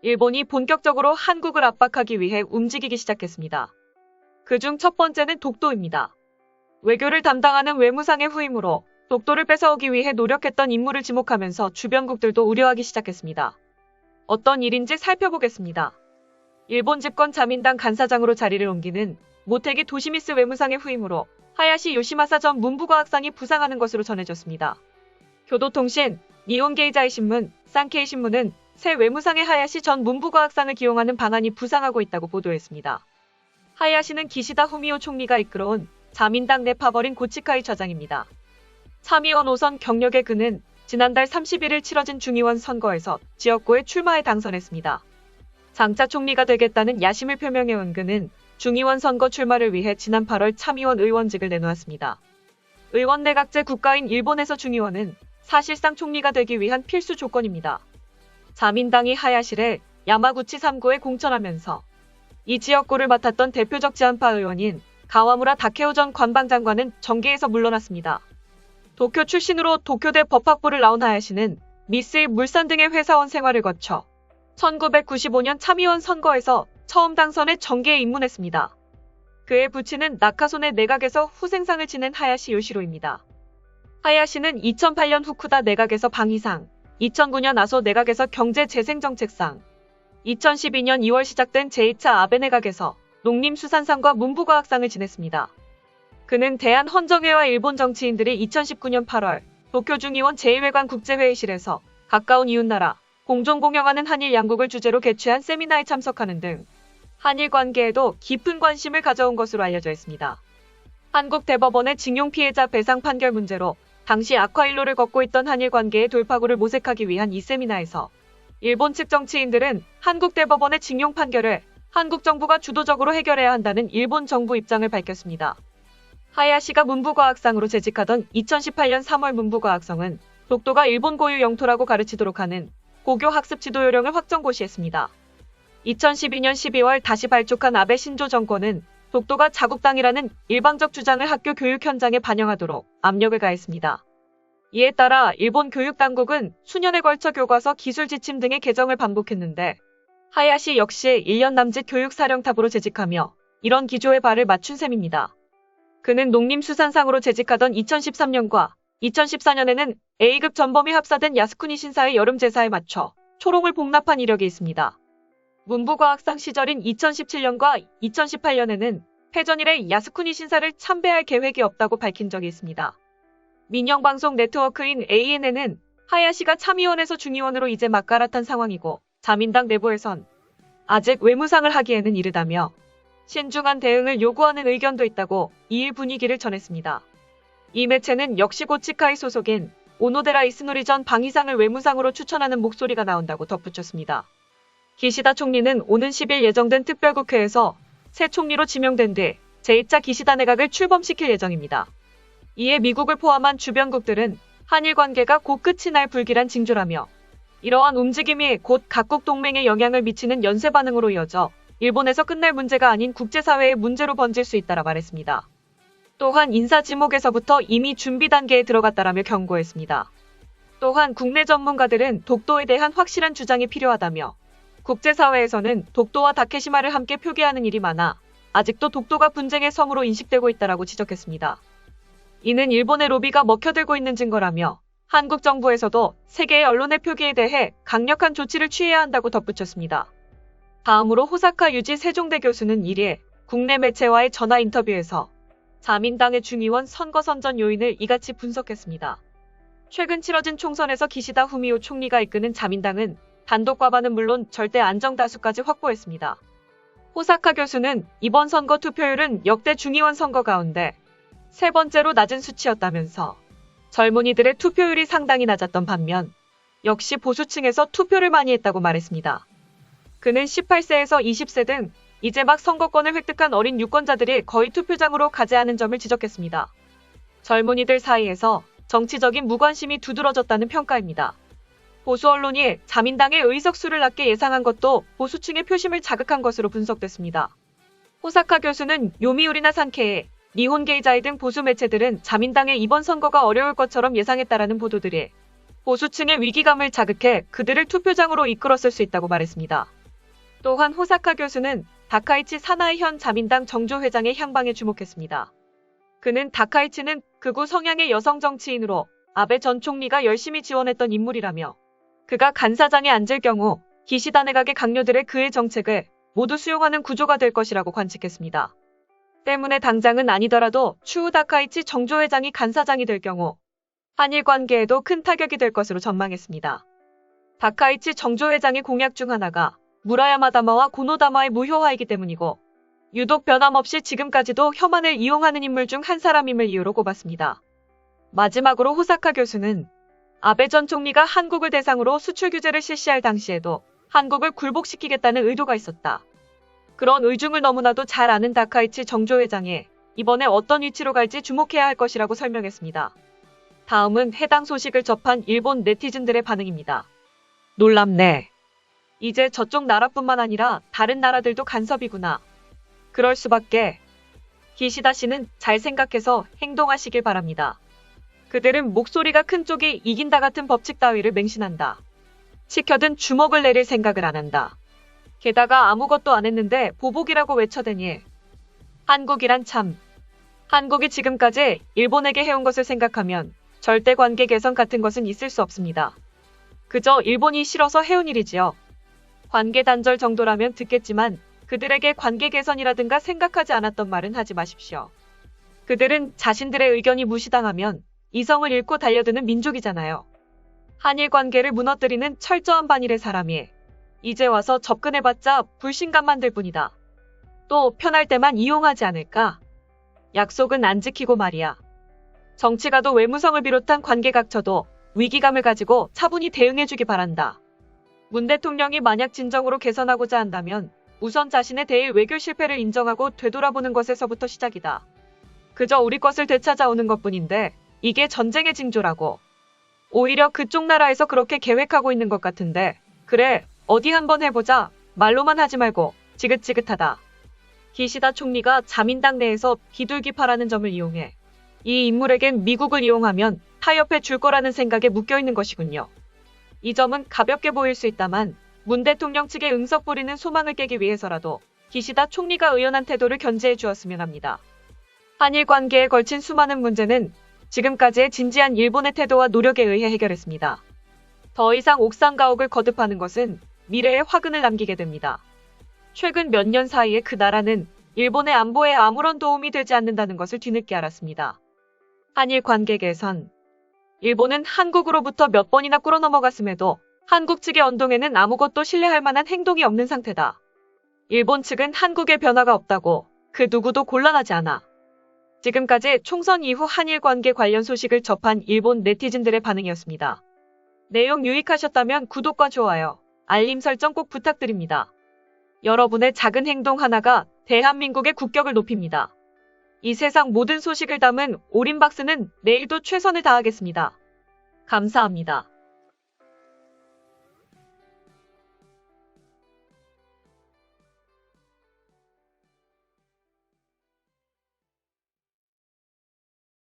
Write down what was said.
일본이 본격적으로 한국을 압박하기 위해 움직이기 시작했습니다. 그중 첫 번째는 독도입니다. 외교를 담당하는 외무상의 후임으로 독도를 뺏어오기 위해 노력했던 인물을 지목하면서 주변국들도 우려하기 시작했습니다. 어떤 일인지 살펴보겠습니다. 일본 집권 자민당 간사장으로 자리를 옮기는 모테기 도시미스 외무상의 후임으로 하야시 요시마사 전 문부과학상이 부상하는 것으로 전해졌습니다. 교도통신, 니혼게이자이 신문, 산케이 신문은 새 외무상의 하야시 전 문부과학상을 기용하는 방안이 부상하고 있다고 보도했습니다. 하야시는 기시다 후미오 총리가 이끌어온 자민당 내 파벌인 고치카이 처장입니다. 참의원 5선 경력의 그는 지난달 31일 치러진 중의원 선거에서 지역구에 출마해 당선했습니다. 장차 총리가 되겠다는 야심을 표명해온 그는 중의원 선거 출마를 위해 지난 8월 참의원 의원직을 내놓았습니다. 의원 내각제 국가인 일본에서 중의원은 사실상 총리가 되기 위한 필수 조건입니다. 자민당이 하야시를 야마구치 3구에 공천하면서 이 지역구를 맡았던 대표적 지한파 의원인 가와무라 다케오 전 관방장관은 정계에서 물러났습니다. 도쿄 출신으로 도쿄대 법학부를 나온 하야시는 미쓰이 물산 등의 회사원 생활을 거쳐 1995년 참의원 선거에서 처음 당선해 정계에 입문했습니다. 그의 부친은 나카소네 내각에서 후생상을 지낸 하야시 요시로입니다. 하야시는 2008년 후쿠다 내각에서 방위상, 2009년 아소 내각에서 경제재생정책상, 2012년 2월 시작된 제2차 아베 내각에서 농림수산상과 문부과학상을 지냈습니다. 그는 대한헌정회와 일본 정치인들이 2019년 8월 도쿄 중의원 제1회관 국제회의실에서 가까운 이웃나라, 공존 공영하는 한일 양국을 주제로 개최한 세미나에 참석하는 등 한일 관계에도 깊은 관심을 가져온 것으로 알려져 있습니다. 한국 대법원의 징용 피해자 배상 판결 문제로 당시 악화일로를 걷고 있던 한일 관계의 돌파구를 모색하기 위한 이 세미나에서 일본 측 정치인들은 한국 대법원의 징용 판결을 한국 정부가 주도적으로 해결해야 한다는 일본 정부 입장을 밝혔습니다. 하야시가 문부과학상으로 재직하던 2018년 3월 문부과학성은 독도가 일본 고유 영토라고 가르치도록 하는 고교 학습 지도 요령을 확정고시했습니다. 2012년 12월 다시 발족한 아베 신조 정권은 독도가 자국 땅이라는 일방적 주장을 학교 교육 현장에 반영하도록 압력을 가했습니다. 이에 따라 일본 교육당국은 수년에 걸쳐 교과서 기술 지침 등의 개정을 반복했는데 하야시 역시 1년 남짓 교육사령탑으로 재직하며 이런 기조에 발을 맞춘 셈입니다. 그는 농림수산상으로 재직하던 2013년과 2014년에는 A급 전범이 합사된 야스쿠니 신사의 여름 제사에 맞춰 초롱을 복납한 이력이 있습니다. 문부과학상 시절인 2017년과 2018년에는 패전일에 야스쿠니 신사를 참배할 계획이 없다고 밝힌 적이 있습니다. 민영방송 네트워크인 ANN은 하야시가 참의원에서 중의원으로 이제 막 갈아탄 상황이고 자민당 내부에선 아직 외무상을 하기에는 이르다며 신중한 대응을 요구하는 의견도 있다고 이일 분위기를 전했습니다. 이 매체는 역시 고치카이 소속인 오노데라 이스노리 전 방위상을 외무상으로 추천하는 목소리가 나온다고 덧붙였습니다. 기시다 총리는 오는 10일 예정된 특별국회에서 새 총리로 지명된 뒤 제2차 기시다 내각을 출범시킬 예정입니다. 이에 미국을 포함한 주변국들은 한일 관계가 곧 끝이 날 불길한 징조라며 이러한 움직임이 곧 각국 동맹에 영향을 미치는 연쇄 반응으로 이어져 일본에서 끝날 문제가 아닌 국제사회의 문제로 번질 수 있다라 말했습니다. 또한 인사 지목에서부터 이미 준비 단계에 들어갔다라며 경고했습니다. 또한 국내 전문가들은 독도에 대한 확실한 주장이 필요하다며 국제사회에서는 독도와 다케시마를 함께 표기하는 일이 많아 아직도 독도가 분쟁의 섬으로 인식되고 있다라고 지적했습니다. 이는 일본의 로비가 먹혀들고 있는 증거라며 한국 정부에서도 세계의 언론의 표기에 대해 강력한 조치를 취해야 한다고 덧붙였습니다. 다음으로 호사카 유지 세종대 교수는 1일 국내 매체와의 전화 인터뷰에서 자민당의 중의원 선거 선전 요인을 이같이 분석했습니다. 최근 치러진 총선에서 기시다 후미오 총리가 이끄는 자민당은 단독 과반은 물론 절대 안정 다수까지 확보했습니다. 호사카 교수는 이번 선거 투표율은 역대 중의원 선거 가운데 세 번째로 낮은 수치였다면서 젊은이들의 투표율이 상당히 낮았던 반면 역시 보수층에서 투표를 많이 했다고 말했습니다. 그는 18세에서 20세 등 이제 막 선거권을 획득한 어린 유권자들이 거의 투표장으로 가지 않은 점을 지적했습니다. 젊은이들 사이에서 정치적인 무관심이 두드러졌다는 평가입니다. 보수 언론이 자민당의 의석수를 낮게 예상한 것도 보수층의 표심을 자극한 것으로 분석됐습니다. 호사카 교수는 요미우리나 산케이, 니혼게이자이 등 보수 매체들은 자민당의 이번 선거가 어려울 것처럼 예상했다라는 보도들이 보수층의 위기감을 자극해 그들을 투표장으로 이끌었을 수 있다고 말했습니다. 또한 호사카 교수는 다카이치 사나이 현 자민당 정조 회장의 향방에 주목했습니다. 그는 다카이치는 극우 성향의 여성 정치인으로 아베 전 총리가 열심히 지원했던 인물이라며 그가 간사장에 앉을 경우 기시다 내각의 강요들의 그의 정책을 모두 수용하는 구조가 될 것이라고 관측했습니다. 때문에 당장은 아니더라도 추후 다카이치 정조 회장이 간사장이 될 경우 한일 관계에도 큰 타격이 될 것으로 전망했습니다. 다카이치 정조 회장의 공약 중 하나가 무라야마 다마와 고노다마의 무효화이기 때문이고 유독 변함없이 지금까지도 혐한을 이용하는 인물 중 한 사람임을 이유로 꼽았습니다. 마지막으로 호사카 교수는 아베 전 총리가 한국을 대상으로 수출 규제를 실시할 당시에도 한국을 굴복시키겠다는 의도가 있었다. 그런 의중을 너무나도 잘 아는 다카이치 정조 회장이 이번에 어떤 위치로 갈지 주목해야 할 것이라고 설명했습니다. 다음은 해당 소식을 접한 일본 네티즌들의 반응입니다. 놀랍네. 이제 저쪽 나라뿐만 아니라 다른 나라들도 간섭이구나. 그럴 수밖에. 기시다 씨는 잘 생각해서 행동하시길 바랍니다. 그들은 목소리가 큰 쪽이 이긴다 같은 법칙 따위를 맹신한다. 시켜든 주먹을 내릴 생각을 안 한다. 게다가 아무것도 안 했는데 보복이라고 외쳐대니. 한국이란 참. 한국이 지금까지 일본에게 해온 것을 생각하면 절대 관계 개선 같은 것은 있을 수 없습니다. 그저 일본이 싫어서 해온 일이지요. 관계 단절 정도라면 듣겠지만 그들에게 관계 개선이라든가 생각하지 않았던 말은 하지 마십시오. 그들은 자신들의 의견이 무시당하면 이성을 잃고 달려드는 민족이잖아요. 한일 관계를 무너뜨리는 철저한 반일의 사람이 이제 와서 접근해봤자 불신감 만들 뿐이다. 또 편할 때만 이용하지 않을까? 약속은 안 지키고 말이야. 정치가도 외무성을 비롯한 관계각처도 위기감을 가지고 차분히 대응해주기 바란다. 문 대통령이 만약 진정으로 개선하고자 한다면 우선 자신의 대일 외교 실패를 인정하고 되돌아보는 것에서부터 시작이다. 그저 우리 것을 되찾아오는 것뿐인데 이게 전쟁의 징조라고. 오히려 그쪽 나라에서 그렇게 계획하고 있는 것 같은데 그래 어디 한번 해보자 말로만 하지 말고 지긋지긋하다. 기시다 총리가 자민당 내에서 비둘기파라는 점을 이용해 이 인물에겐 미국을 이용하면 타협해 줄 거라는 생각에 묶여있는 것이군요. 이 점은 가볍게 보일 수 있다만 문 대통령 측에 응석 부리는 소망을 깨기 위해서라도 기시다 총리가 의연한 태도를 견제해 주었으면 합니다. 한일 관계에 걸친 수많은 문제는 지금까지의 진지한 일본의 태도와 노력에 의해 해결했습니다. 더 이상 옥상가옥을 거듭하는 것은 미래에 화근을 남기게 됩니다. 최근 몇 년 사이에 그 나라는 일본의 안보에 아무런 도움이 되지 않는다는 것을 뒤늦게 알았습니다. 한일 관계 개선. 일본은 한국으로부터 몇 번이나 꿇어 넘어갔음에도 한국 측의 언동에는 아무것도 신뢰할 만한 행동이 없는 상태다. 일본 측은 한국의 변화가 없다고 그 누구도 곤란하지 않아. 지금까지 총선 이후 한일 관계 관련 소식을 접한 일본 네티즌들의 반응이었습니다. 내용 유익하셨다면 구독과 좋아요, 알림 설정 꼭 부탁드립니다. 여러분의 작은 행동 하나가 대한민국의 국격을 높입니다. 이 세상 모든 소식을 담은 올인박스는 내일도 최선을 다하겠습니다. 감사합니다.